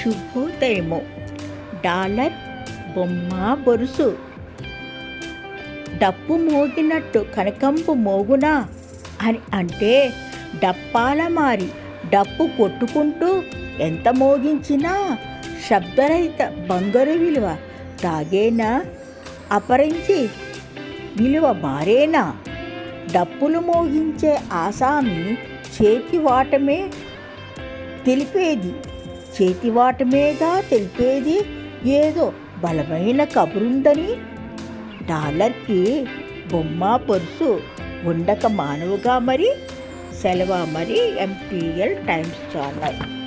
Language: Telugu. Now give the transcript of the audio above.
శుభోదయము. డాలర్ బొమ్మ బొరుసు. డప్పు మోగినట్టు కనకంపు మోగునా అని అంటే డప్పాల మారి డప్పు కొట్టుకుంటూ ఎంత మోగించినా శబ్దరహిత బంగారు విలువ తాగేనా, అపరించి విలువ మారేనా? డప్పులు మోగించే ఆసామి చేతివాటమే చేతివాటమేగా తెలిపేది ఏదో బలమైన కబురుందని. డాలర్కి బొమ్మ పొరుసు ఉండక మానవుగా మరి. సెలవా మరి. MTL times channel.